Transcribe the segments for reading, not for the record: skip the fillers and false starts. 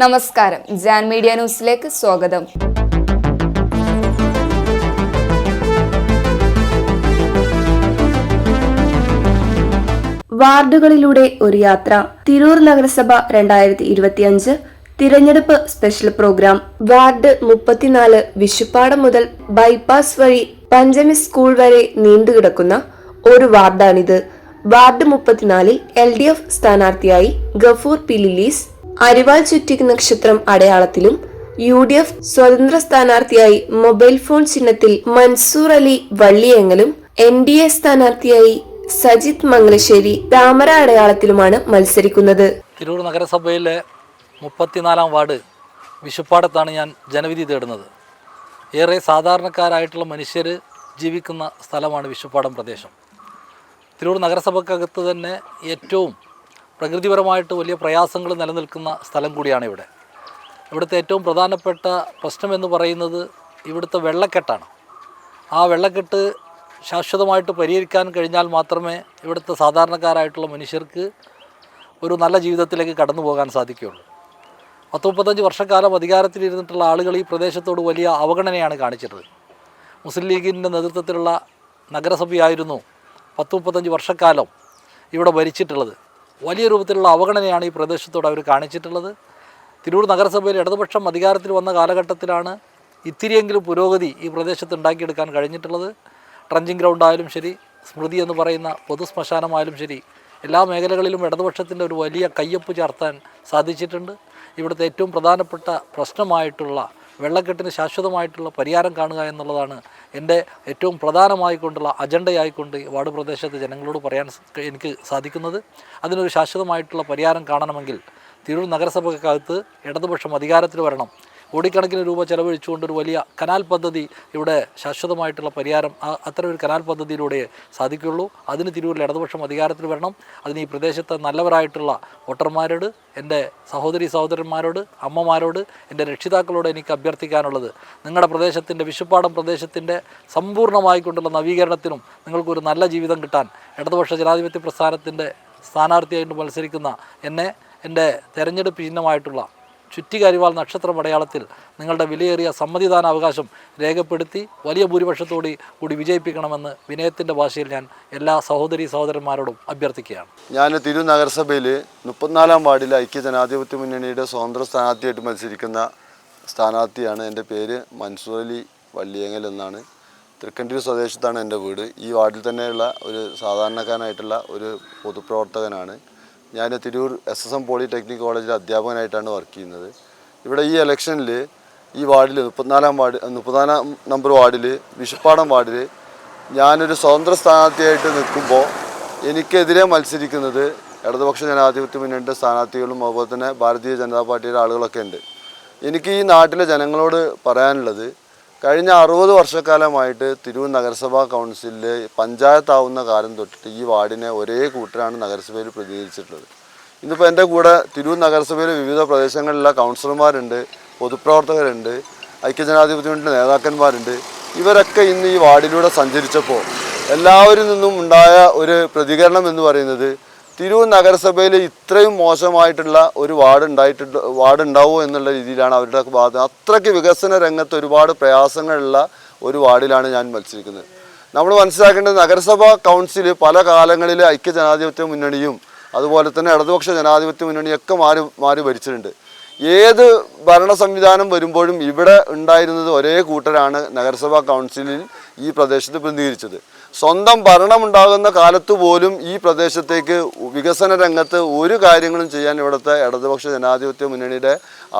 നമസ്കാരം, ജാൻ മീഡിയ ന്യൂസിലേക്ക് സ്വാഗതം. വാർഡുകളിലൂടെ ഒരു യാത്ര. തിരൂർ നഗരസഭ 2025 തിരഞ്ഞെടുപ്പ് സ്പെഷ്യൽ പ്രോഗ്രാം. വാർഡ് 34 വിഷുപ്പാടം മുതൽ ബൈപ്പാസ് വഴി പഞ്ചമി സ്കൂൾ വരെ നീണ്ടുകിടക്കുന്ന ഒരു വാർഡാണിത്. വാർഡ് 34-ൽ LDF സ്ഥാനാർത്ഥിയായി ഗഫൂർ പി ലില്ലീസ് അരിവാൾ ചുറ്റി നക്ഷത്രം അടയാളത്തിലും, UDF സ്വതന്ത്ര സ്ഥാനാർത്ഥിയായി മൊബൈൽ ഫോൺ ചിഹ്നത്തിൽ മൻസൂർ അലി വള്ളിയെങ്ങലും, NDA സ്ഥാനാർത്ഥിയായി സജിത് മംഗലശ്ശേരി താമര അടയാളത്തിലുമാണ് മത്സരിക്കുന്നത്. തിരൂർ നഗരസഭയിലെ 34-ാം വാർഡ് വിഷുപ്പാടത്താണ് ഞാൻ ജനവിധി തേടുന്നത്. ഏറെ സാധാരണക്കാരായിട്ടുള്ള മനുഷ്യർ ജീവിക്കുന്ന സ്ഥലമാണ് വിഷുപ്പാടം പ്രദേശം. തിരൂർ നഗരസഭക്കകത്ത് തന്നെ ഏറ്റവും പ്രകൃതിപരമായിട്ട് വലിയ പ്രയാസങ്ങൾ നിലനിൽക്കുന്ന സ്ഥലം കൂടിയാണ് ഇവിടെ. ഇവിടുത്തെ ഏറ്റവും പ്രധാനപ്പെട്ട പ്രശ്നമെന്ന് പറയുന്നത് ഇവിടുത്തെ വെള്ളക്കെട്ടാണ്. ആ വെള്ളക്കെട്ട് ശാശ്വതമായിട്ട് പരിഹരിക്കാൻ കഴിഞ്ഞാൽ മാത്രമേ ഇവിടുത്തെ സാധാരണക്കാരായിട്ടുള്ള മനുഷ്യർക്ക് ഒരു നല്ല ജീവിതത്തിലേക്ക് കടന്നു പോകാൻ സാധിക്കുകയുള്ളൂ. 30-35 വർഷക്കാലം അധികാരത്തിലിരുന്നിട്ടുള്ള ആളുകൾ ഈ പ്രദേശത്തോട് വലിയ അവഗണനയാണ് കാണിച്ചിട്ടുള്ളത്. മുസ്ലിം ലീഗിൻ്റെ നേതൃത്വത്തിലുള്ള നഗരസഭയായിരുന്നു 10-35 വർഷക്കാലം ഇവിടെ ഭരിച്ചിട്ടുള്ളത്. വലിയ രൂപത്തിലുള്ള അവഗണനയാണ് ഈ പ്രദേശത്തോട് അവർ കാണിച്ചിട്ടുള്ളത്. തിരൂർ നഗരസഭയിൽ ഇടതുപക്ഷം അധികാരത്തിൽ വന്ന കാലഘട്ടത്തിലാണ് ഇത്തിരിയെങ്കിലും പുരോഗതി ഈ പ്രദേശത്ത് ഉണ്ടാക്കിയെടുക്കാൻ കഴിഞ്ഞിട്ടുള്ളത്. ട്രഞ്ചിങ് ഗ്രൗണ്ടായാലും ശരി, സ്മൃതി എന്ന് പറയുന്ന പൊതുശ്മശാനമായാലും ശരി, എല്ലാ മേഖലകളിലും ഇടതുപക്ഷത്തിൻ്റെ ഒരു വലിയ കയ്യൊപ്പ് ചാർത്താൻ സാധിച്ചിട്ടുണ്ട്. ഇവിടുത്തെ ഏറ്റവും പ്രധാനപ്പെട്ട പ്രശ്നമായിട്ടുള്ള വെള്ളക്കെട്ടിന് ശാശ്വതമായിട്ടുള്ള പരിഹാരം കാണുക എന്നുള്ളതാണ് എൻ്റെ ഏറ്റവും പ്രധാനമായിക്കൊണ്ടുള്ള അജണ്ടയായിക്കൊണ്ട് വാർഡ് പ്രദേശത്തെ ജനങ്ങളോട് പറയാൻ എനിക്ക് സാധിക്കുന്നത്. അതിനൊരു ശാശ്വതമായിട്ടുള്ള പരിഹാരം കാണണമെങ്കിൽ തിരൂർ നഗരസഭക്കകത്ത് ഇടതുപക്ഷം അധികാരത്തിൽ വരണം. കോടിക്കണക്കിന് രൂപ ചെലവഴിച്ചുകൊണ്ടൊരു വലിയ കനാൽ പദ്ധതി ഇവിടെ ശാശ്വതമായിട്ടുള്ള പരിഹാരം അത്തരം ഒരു കനാൽ പദ്ധതിയിലൂടെ സാധിക്കുകയുള്ളൂ. അതിന് തിരൂരിൽ ഇടതുപക്ഷം അധികാരത്തിൽ വരണം. അതിന് ഈ പ്രദേശത്തെ നല്ലവരായിട്ടുള്ള വോട്ടർമാരോട്, എൻ്റെ സഹോദരന്മാരോട്, അമ്മമാരോട്, എൻ്റെ രക്ഷിതാക്കളോട് എനിക്ക് അഭ്യർത്ഥിക്കാനുള്ളത്, നിങ്ങളുടെ പ്രദേശത്തിൻ്റെ വിഷുപ്പാടം പ്രദേശത്തിൻ്റെ സമ്പൂർണ്ണമായിക്കൊണ്ടുള്ള നവീകരണത്തിനും നിങ്ങൾക്കൊരു നല്ല ജീവിതം കിട്ടാൻ ഇടതുപക്ഷ ജനാധിപത്യ പ്രസ്ഥാനത്തിൻ്റെ സ്ഥാനാർത്ഥിയായിട്ട് മത്സരിക്കുന്ന എന്നെ എൻ്റെ തെരഞ്ഞെടുപ്പ് ചിഹ്നമായിട്ടുള്ള ചുറ്റികരിവാൾ നക്ഷത്രം അടയാളത്തിൽ നിങ്ങളുടെ വിലയേറിയ സമ്മതിദാനാവകാശം രേഖപ്പെടുത്തി വലിയ ഭൂരിപക്ഷത്തോടെ കൂടി വിജയിപ്പിക്കണമെന്ന് വിനയത്തിൻ്റെ ഭാഷയിൽ ഞാൻ എല്ലാ സഹോദരന്മാരോടും അഭ്യർത്ഥിക്കുകയാണ്. ഞാൻ തിരൂർ നഗരസഭയിൽ 34-ാം വാർഡിൽ ഐക്യജനാധിപത്യ മുന്നണിയുടെ സ്വതന്ത്ര സ്ഥാനാർത്ഥിയായിട്ട് മത്സരിക്കുന്ന സ്ഥാനാർത്ഥിയാണ്. എൻ്റെ പേര് മൻസൂർ അലി വള്ളിയെങ്ങൽ എന്നാണ്. തൃക്കണ്ടൂർ സ്വദേശത്താണ് എൻ്റെ വീട്. ഈ വാർഡിൽ തന്നെയുള്ള ഒരു സാധാരണക്കാരനായിട്ടുള്ള ഒരു പൊതുപ്രവർത്തകനാണ്. ഞാൻ തിരൂർ SSM പോളിടെക്നിക് കോളേജിൽ അധ്യാപകനായിട്ടാണ് വർക്ക് ചെയ്യുന്നത്. ഇവിടെ ഈ ഇലക്ഷനിൽ ഈ വാർഡിൽ 34 നമ്പർ വാർഡിൽ വിഷുപ്പാടം വാർഡിൽ ഞാനൊരു സ്വതന്ത്ര സ്ഥാനാർത്ഥിയായിട്ട് നിൽക്കുമ്പോൾ എനിക്കെതിരെ മത്സരിക്കുന്നത് ഇടതുപക്ഷ ജനാധിപത്യ മുന്നണിയുടെ സ്ഥാനാർത്ഥികളും അതുപോലെ തന്നെ ഭാരതീയ ജനതാ പാർട്ടിയുടെ ആളുകളൊക്കെ ഉണ്ട്. എനിക്ക് ഈ നാട്ടിലെ ജനങ്ങളോട് പറയാനുള്ളത്, കഴിഞ്ഞ 60 വർഷക്കാലമായിട്ട് തിരൂർ നഗരസഭാ കൗൺസിലിൽ പഞ്ചായത്താവുന്ന കാലം തൊട്ടിട്ട് ഈ വാർഡിനെ ഒരേ കൂട്ടരാണ് നഗരസഭയിൽ പ്രതിനിധീകരിച്ചിട്ടുള്ളത്. ഇന്നിപ്പോൾ എൻ്റെ കൂടെ തിരൂർ നഗരസഭയിലെ വിവിധ പ്രദേശങ്ങളിലുള്ള കൗൺസിലർമാരുണ്ട്, പൊതുപ്രവർത്തകരുണ്ട്, ഐക്യജനാധിപത്യ മുന്നണിയുടെ നേതാക്കന്മാരുണ്ട്. ഇവരൊക്കെ ഇന്ന് ഈ വാർഡിലൂടെ സഞ്ചരിച്ചപ്പോൾ എല്ലാവരിൽ നിന്നും ഉണ്ടായ ഒരു പ്രതികരണം എന്ന് പറയുന്നത്, തിരൂർ നഗരസഭയിൽ ഇത്രയും മോശമായിട്ടുള്ള ഒരു വാർഡ് ഉണ്ടാവുമോ എന്നുള്ള രീതിയിലാണ് അവരുടെ ഭാഗത്ത്. അത്രയ്ക്ക് വികസന രംഗത്ത് ഒരുപാട് പ്രയാസങ്ങളുള്ള ഒരു വാർഡിലാണ് ഞാൻ മത്സരിക്കുന്നത്. നമ്മൾ മനസ്സിലാക്കേണ്ടത്, നഗരസഭാ കൗൺസിൽ പല കാലങ്ങളിൽ ഐക്യജനാധിപത്യ മുന്നണിയും അതുപോലെ തന്നെ ഇടതുപക്ഷ ജനാധിപത്യ മുന്നണിയൊക്കെ മാറി ഭരിച്ചിട്ടുണ്ട്. ഏത് ഭരണ സംവിധാനം വരുമ്പോഴും ഇവിടെ ഉണ്ടായിരുന്നത് ഒരേ കൂട്ടരാണ് നഗരസഭാ കൗൺസിലിൽ ഈ പ്രദേശത്ത് പ്രതിനിധീകരിച്ചത്. സ്വന്തം ഭരണമുണ്ടാകുന്ന കാലത്ത് പോലും ഈ പ്രദേശത്തേക്ക് വികസന രംഗത്ത് ഒരു കാര്യങ്ങളും ചെയ്യാൻ ഇവിടുത്തെ ഇടതുപക്ഷ ജനാധിപത്യ മുന്നണിയുടെ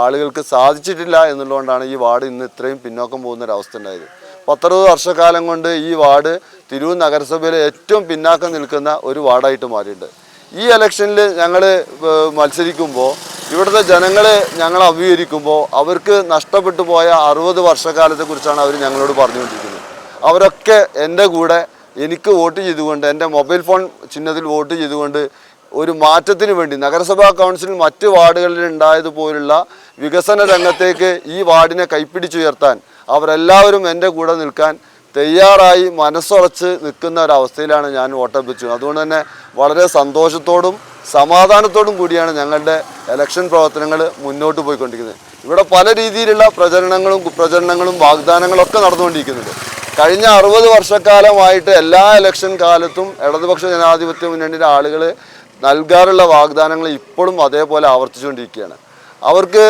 ആളുകൾക്ക് സാധിച്ചിട്ടില്ല എന്നുള്ളതുകൊണ്ടാണ് ഈ വാർഡ് ഇന്ന് ഇത്രയും പിന്നോക്കം പോകുന്നൊരവസ്ഥ ഉണ്ടായത്. 10-60 വർഷക്കാലം കൊണ്ട് ഈ വാർഡ് തിരൂർ നഗരസഭയിലെ ഏറ്റവും പിന്നാക്കം നിൽക്കുന്ന ഒരു വാർഡായിട്ട് മാറിയിട്ടുണ്ട്. ഈ ഇലക്ഷനിൽ ഞങ്ങൾ മത്സരിക്കുമ്പോൾ ഇവിടുത്തെ ജനങ്ങളെ ഞങ്ങൾ അഭിമുഖീകരിക്കുമ്പോൾ അവർക്ക് നഷ്ടപ്പെട്ടു പോയ 60 വർഷക്കാലത്തെക്കുറിച്ചാണ് അവർ ഞങ്ങളോട് പറഞ്ഞുകൊണ്ടിരിക്കുന്നത്. അവരൊക്കെ എൻ്റെ കൂടെ എനിക്ക് വോട്ട് ചെയ്തുകൊണ്ട്, എൻ്റെ മൊബൈൽ ഫോൺ ചിഹ്നത്തിൽ വോട്ട് ചെയ്തുകൊണ്ട് ഒരു മാറ്റത്തിന് വേണ്ടി നഗരസഭാ കൗൺസിലിൽ മറ്റ് വാർഡുകളിൽ ഉണ്ടായതുപോലുള്ള വികസന രംഗത്തേക്ക് ഈ വാർഡിനെ കൈപ്പിടിച്ചുയർത്താൻ അവരെല്ലാവരും എൻ്റെ കൂടെ നിൽക്കാൻ തയ്യാറായി മനസ്സുറച്ച് നിൽക്കുന്ന ഒരവസ്ഥയിലാണ് ഞാൻ വോട്ടഭ്യർത്ഥിച്ചത്. അതുകൊണ്ട് തന്നെ വളരെ സന്തോഷത്തോടും സമാധാനത്തോടും കൂടിയാണ് ഞങ്ങളുടെ ഇലക്ഷൻ പ്രവർത്തനങ്ങൾ മുന്നോട്ട് പോയിക്കൊണ്ടിരിക്കുന്നത്. ഇവിടെ പല രീതിയിലുള്ള പ്രചരണങ്ങളും വാഗ്ദാനങ്ങളൊക്കെ നടന്നുകൊണ്ടിരിക്കുന്നുണ്ട്. കഴിഞ്ഞ 60 വർഷക്കാലമായിട്ട് എല്ലാ ഇലക്ഷൻ കാലത്തും ഇടതുപക്ഷ ജനാധിപത്യ മുന്നണിയുടെ ആളുകൾ നൽകാറുള്ള വാഗ്ദാനങ്ങൾ ഇപ്പോഴും അതേപോലെ ആവർത്തിച്ചുകൊണ്ടിരിക്കുകയാണ്. അവർക്ക്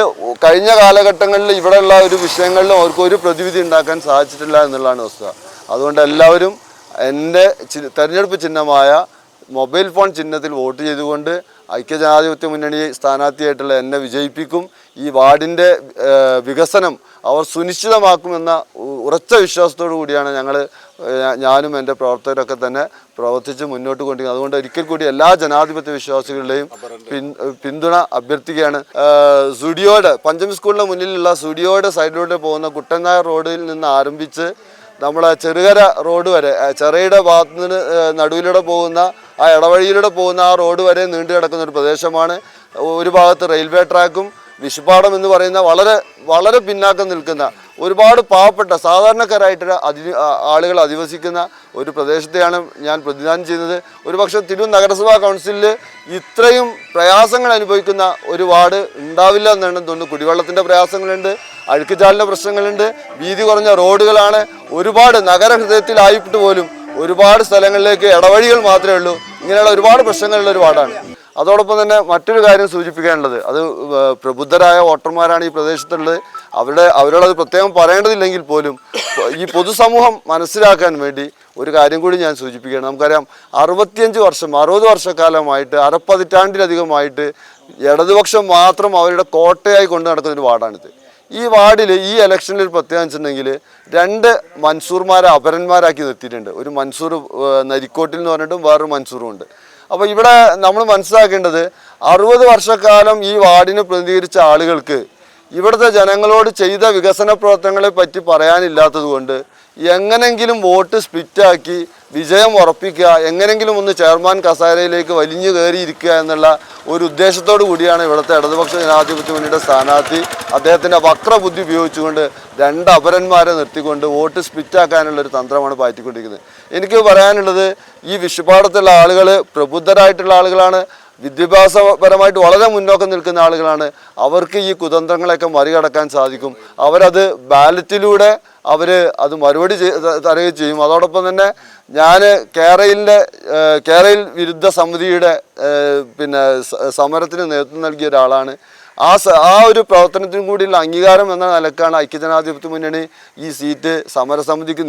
കഴിഞ്ഞ കാലഘട്ടങ്ങളിൽ ഇവിടെയുള്ള ഒരു വിഷയങ്ങളിലും അവർക്ക് ഒരു പ്രതിവിധി ഉണ്ടാക്കാൻ സാധിച്ചിട്ടില്ല എന്നുള്ളതാണ് വസ്തുത. അതുകൊണ്ട് എല്ലാവരും എൻ്റെ തെരഞ്ഞെടുപ്പ് ചിഹ്നമായ മൊബൈൽ ഫോൺ ചിഹ്നത്തിൽ വോട്ട് ചെയ്തുകൊണ്ട് ഐക്യജനാധിപത്യ മുന്നണി സ്ഥാനാർത്ഥിയായിട്ടുള്ള എന്നെ വിജയിപ്പിക്കും. ഈ വാർഡിൻ്റെ വികസനം അവർ സുനിശ്ചിതമാക്കുമെന്ന ഉറച്ച വിശ്വാസത്തോടു കൂടിയാണ് ഞാനും എൻ്റെ പ്രവർത്തകരൊക്കെ തന്നെ പ്രവർത്തിച്ച് മുന്നോട്ട് കൊണ്ടിരിക്കുന്നത്. അതുകൊണ്ട് ഒരിക്കൽ കൂടി എല്ലാ ജനാധിപത്യ വിശ്വാസികളുടെയും പിന്തുണ അഭ്യർത്ഥിക്കുകയാണ്. സ്റ്റുഡിയോയുടെ പഞ്ചമി സ്കൂളിൻ്റെ മുന്നിലുള്ള സ്റ്റുഡിയോയുടെ സൈഡിലൂടെ പോകുന്ന കുട്ടനായർ റോഡിൽ നിന്ന് ആരംഭിച്ച് നമ്മളെ ചെറുകര റോഡ് വരെ ചെറയുടെ ഭാഗത്ത് നിന്ന് നടുവിലൂടെ പോകുന്ന ആ ഇടവഴിയിലൂടെ പോകുന്ന ആ റോഡ് വരെ നീണ്ടു കിടക്കുന്ന ഒരു പ്രദേശമാണ്. ഒരു ഭാഗത്ത് റെയിൽവേ ട്രാക്കും വിഷുപ്പാടം എന്ന് പറയുന്ന വളരെ വളരെ പിന്നാക്കം നിൽക്കുന്ന ഒരുപാട് പാവപ്പെട്ട സാധാരണക്കാരായിട്ട് ആളുകൾ അധിവസിക്കുന്ന ഒരു പ്രദേശത്തെയാണ് ഞാൻ പ്രതിദാനം ചെയ്യുന്നത്. ഒരുപക്ഷെ തിരൂർ നഗരസഭാ കൗൺസിലിൽ ഇത്രയും പ്രയാസങ്ങൾ അനുഭവിക്കുന്ന ഒരു വാർഡ് ഉണ്ടാവില്ല എന്നാണ് തോന്നുന്നു. കുടിവെള്ളത്തിൻ്റെ പ്രയാസങ്ങളുണ്ട്, അഴുക്കുചാലിൻ്റെ പ്രശ്നങ്ങളുണ്ട്, വീതി കുറഞ്ഞ റോഡുകളാണ്. ഒരുപാട് നഗരഹൃദയത്തിലായിട്ട് പോലും ഒരുപാട് സ്ഥലങ്ങളിലേക്ക് ഇടവഴികൾ മാത്രമേ ഉള്ളൂ. ഇങ്ങനെയുള്ള ഒരുപാട് പ്രശ്നങ്ങളുള്ള ഒരു വാർഡാണ്. അതോടൊപ്പം തന്നെ മറ്റൊരു കാര്യം സൂചിപ്പിക്കാനുള്ളത്, അത് പ്രബുദ്ധരായ വോട്ടർമാരാണ് ഈ പ്രദേശത്തുള്ളത്. അവരോടത് പ്രത്യേകം പറയേണ്ടതില്ലെങ്കിൽ പോലും ഈ പൊതുസമൂഹം മനസ്സിലാക്കാൻ വേണ്ടി ഒരു കാര്യം കൂടി ഞാൻ സൂചിപ്പിക്കുകയാണ്. നമുക്കറിയാം 60 വർഷക്കാലമായിട്ട് അരപ്പതിറ്റാണ്ടിലധികമായിട്ട് ഇടതുപക്ഷം മാത്രം അവരുടെ കോട്ടയായി കൊണ്ടു നടക്കുന്ന ഒരു വാർഡാണിത്. ഈ വാർഡിൽ ഈ ഇലക്ഷനിൽ ഒരു പ്രത്യേകത വെച്ചിട്ടുണ്ടെങ്കിൽ 2 മൻസൂർമാരെ അപരന്മാരാക്കി നിർത്തിയിട്ടുണ്ട്. ഒരു മൻസൂർ നരിക്കോട്ടിൽ എന്ന് പറഞ്ഞിട്ടും വേറൊരു മൻസൂറും ഉണ്ട്. അപ്പോൾ ഇവിടെ നമ്മൾ മനസ്സിലാക്കേണ്ടത് 60 വർഷക്കാലം ഈ വാർഡിനെ പ്രതിനിധീകരിച്ച ആളുകൾക്ക് ഇവിടുത്തെ ജനങ്ങളോട് ചെയ്ത വികസന പ്രവർത്തനങ്ങളെ പറ്റി പറയാനില്ലാത്തത് കൊണ്ട് എങ്ങനെങ്കിലും വോട്ട് സ്പ്ലിറ്റാക്കി വിജയം ഉറപ്പിക്കുക, എങ്ങനെങ്കിലും ഒന്ന് ചെയർമാൻ കസേരയിലേക്ക് വലിഞ്ഞു കയറിയിരിക്കുക എന്നുള്ള ഒരു ഉദ്ദേശത്തോടു കൂടിയാണ് ഇവിടുത്തെ ഇടതുപക്ഷ ജനാധിപത്യ മുന്നണിയുടെ സ്ഥാനാർത്ഥി അദ്ദേഹത്തിൻ്റെ വക്രബുദ്ധി ഉപയോഗിച്ചുകൊണ്ട് 2 അപരന്മാരെ നിർത്തിക്കൊണ്ട് വോട്ട് സ്പ്ലിറ്റാക്കാനുള്ളൊരു തന്ത്രമാണ് പാറ്റിക്കൊണ്ടിരിക്കുന്നത്. എനിക്ക് പറയാനുള്ളത്, ഈ വിഷുപാടത്തുള്ള ആളുകൾ പ്രബുദ്ധരായിട്ടുള്ള ആളുകളാണ്, വിദ്യാഭ്യാസപരമായിട്ട് വളരെ മുന്നോക്കം നിൽക്കുന്ന ആളുകളാണ്. അവർക്ക് ഈ കുതന്ത്രങ്ങളൊക്കെ മറികടക്കാൻ സാധിക്കും. അവരത് ബാലറ്റിലൂടെ അത് മറുപടി തരുകയും ചെയ്യും. അതോടൊപ്പം തന്നെ ഞാൻ കേരയിൽ വിരുദ്ധ സമിതിയുടെ സമരത്തിന് നേതൃത്വം നൽകിയ ഒരാളാണ്. ആ ഒരു പ്രവർത്തനത്തിനും കൂടിയുള്ള അംഗീകാരം എന്ന നിലക്കാണ് ഐക്യജനാധിപത്യ മുന്നണി ഈ സീറ്റ് സമരസമിതിക്ക്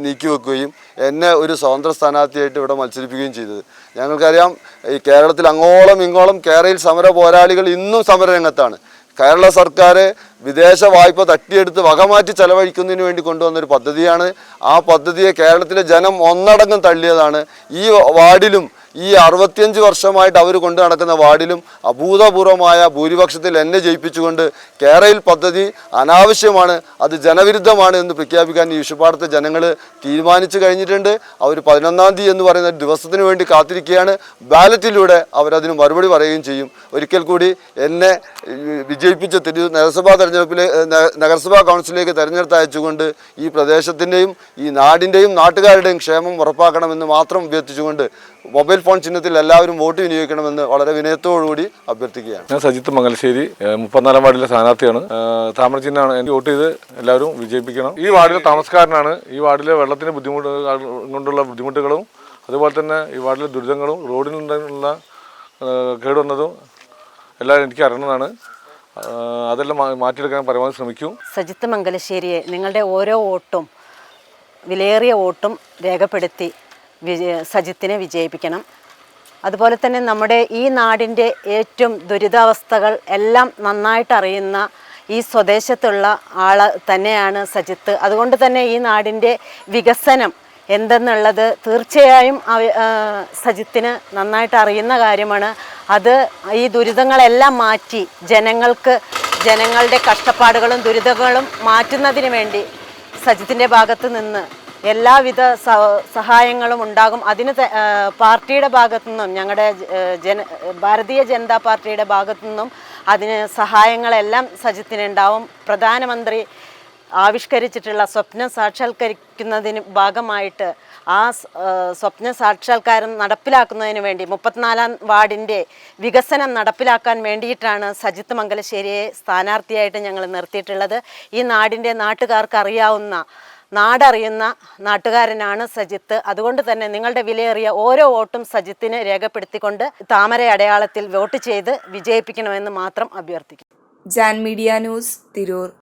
നീക്കി വെക്കുകയും എന്നെ ഒരു സ്വതന്ത്ര സ്ഥാനാർത്ഥിയായിട്ട് ഇവിടെ മത്സരിപ്പിക്കുകയും ചെയ്തത്. ഞങ്ങൾക്കറിയാം, ഈ കേരളത്തിൽ അങ്ങോളം ഇങ്ങോളം കേരളയിൽ സമര പോരാളികൾ ഇന്നും സമരരംഗത്താണ്. കേരള സർക്കാർ വിദേശ വായ്പ തട്ടിയെടുത്ത് വകമാറ്റി ചെലവഴിക്കുന്നതിന് വേണ്ടി കൊണ്ടുവന്നൊരു പദ്ധതിയാണ്. ആ പദ്ധതിയെ കേരളത്തിലെ ജനം ഒന്നടങ്കം തള്ളിയതാണ്. ഈ വാർഡിലും ഈ 65 വർഷമായിട്ട് അവർ കൊണ്ടു നടക്കുന്ന വാർഡിലും അഭൂതപൂർവമായ ഭൂരിപക്ഷത്തിൽ എന്നെ ജയിപ്പിച്ചുകൊണ്ട് കേരയിൽ പദ്ധതി അനാവശ്യമാണ്, അത് ജനവിരുദ്ധമാണ് എന്ന് പ്രഖ്യാപിക്കാൻ ഈ വിഷുപാടത്തെ ജനങ്ങൾ തീരുമാനിച്ചു കഴിഞ്ഞിട്ടുണ്ട്. അവർ 11-ാം തീയതി എന്ന് പറയുന്ന ദിവസത്തിന് വേണ്ടി കാത്തിരിക്കുകയാണ്. ബാലറ്റിലൂടെ അവരതിന് മറുപടി പറയുകയും ചെയ്യും. ഒരിക്കൽ കൂടി എന്നെ വിജയിപ്പിച്ച നഗരസഭാ കൗൺസിലിലേക്ക് തെരഞ്ഞെടുത്ത് അയച്ചുകൊണ്ട് ഈ പ്രദേശത്തിൻ്റെയും ഈ നാടിൻ്റെയും നാട്ടുകാരുടെയും ക്ഷേമം ഉറപ്പാക്കണമെന്ന് മാത്രം അഭ്യർത്ഥിച്ചുകൊണ്ട് മൊബൈൽ ഫോൺ ചിഹ്നത്തിൽ എല്ലാവരും വോട്ട് വിനിയോഗിക്കണമെന്ന് വളരെ വിനയത്തോടുകൂടി അഭ്യർത്ഥിക്കുകയാണ്. ഞാൻ സജിത്ത് മംഗലശ്ശേരി 34-ാം വാർഡിലെ സ്ഥാനാർത്ഥിയാണ്. താമര ചിഹ്നമാണ്. എനിക്ക് വോട്ട് ചെയ്ത് എല്ലാവരും വിജയിപ്പിക്കണം. ഈ വാർഡിലെ താമസക്കാരനാണ്. ഈ വാർഡിലെ വെള്ളത്തിന് കൊണ്ടുള്ള ബുദ്ധിമുട്ടുകളും അതുപോലെ തന്നെ ഈ വാർഡിലെ ദുരിതങ്ങളും റോഡിൽ നിന്നുള്ള കേടുവന്നതും എല്ലാം എനിക്ക് അറിയുന്നതാണ്. അതെല്ലാം മാറ്റിയെടുക്കാൻ പരമാവധി ശ്രമിക്കും. സജിത്ത് മംഗലശ്ശേരിയെ നിങ്ങളുടെ ഓരോ വോട്ടും വിലയേറിയ വോട്ടും രേഖപ്പെടുത്തി സജിത്തിനെ വിജയിപ്പിക്കണം. അതുപോലെ തന്നെ നമ്മുടെ ഈ നാടിൻ്റെ ഏറ്റവും ദുരിതാവസ്ഥകൾ എല്ലാം നന്നായിട്ട് അറിയുന്ന ഈ സ്വദേശത്തുള്ള ആൾ തന്നെയാണ് സജിത്ത്. അതുകൊണ്ട് തന്നെ ഈ നാടിൻ്റെ വികസനം എന്തെന്നുള്ളത് തീർച്ചയായും സജിത്തിന് നന്നായിട്ട് അറിയുന്ന കാര്യമാണ്. അത് ഈ ദുരിതങ്ങളെല്ലാം മാറ്റി ജനങ്ങളുടെ കഷ്ടപ്പാടുകളും ദുരിതങ്ങളും മാറ്റുന്നതിന് വേണ്ടി സജിത്തിൻ്റെ ഭാഗത്ത് നിന്ന് എല്ലാവിധ സഹായങ്ങളും ഉണ്ടാകും. അതിന് പാർട്ടിയുടെ ഭാഗത്തു നിന്നും ഞങ്ങളുടെ ഭാരതീയ ജനതാ പാർട്ടിയുടെ ഭാഗത്തു നിന്നും അതിന് സഹായങ്ങളെല്ലാം സജിത്തിനുണ്ടാവും. പ്രധാനമന്ത്രി ആവിഷ്കരിച്ചിട്ടുള്ള സ്വപ്നം സാക്ഷാത്കരിക്കുന്നതിന് ഭാഗമായിട്ട് സ്വപ്ന സാക്ഷാത്കാരം നടപ്പിലാക്കുന്നതിന് വേണ്ടി 34-ാം വാർഡിൻ്റെ വികസനം നടപ്പിലാക്കാൻ വേണ്ടിയിട്ടാണ് സജിത്ത് മംഗലശ്ശേരിയെ സ്ഥാനാർത്ഥിയായിട്ട് ഞങ്ങൾ നിർത്തിയിട്ടുള്ളത്. ഈ നാടിൻ്റെ നാട്ടുകാർക്ക് നാടറിയുന്ന നാട്ടുകാരനാണ് സജിത്ത്. അതുകൊണ്ട് തന്നെ നിങ്ങളുടെ വിലയേറിയ ഓരോ വോട്ടും സജിത്തിന് രേഖപ്പെടുത്തിക്കൊണ്ട് താമര അടയാളത്തിൽ വോട്ട് ചെയ്ത് വിജയിപ്പിക്കണമെന്ന് മാത്രം അഭ്യർത്ഥിക്കുന്നു. Jan media news, Tirur.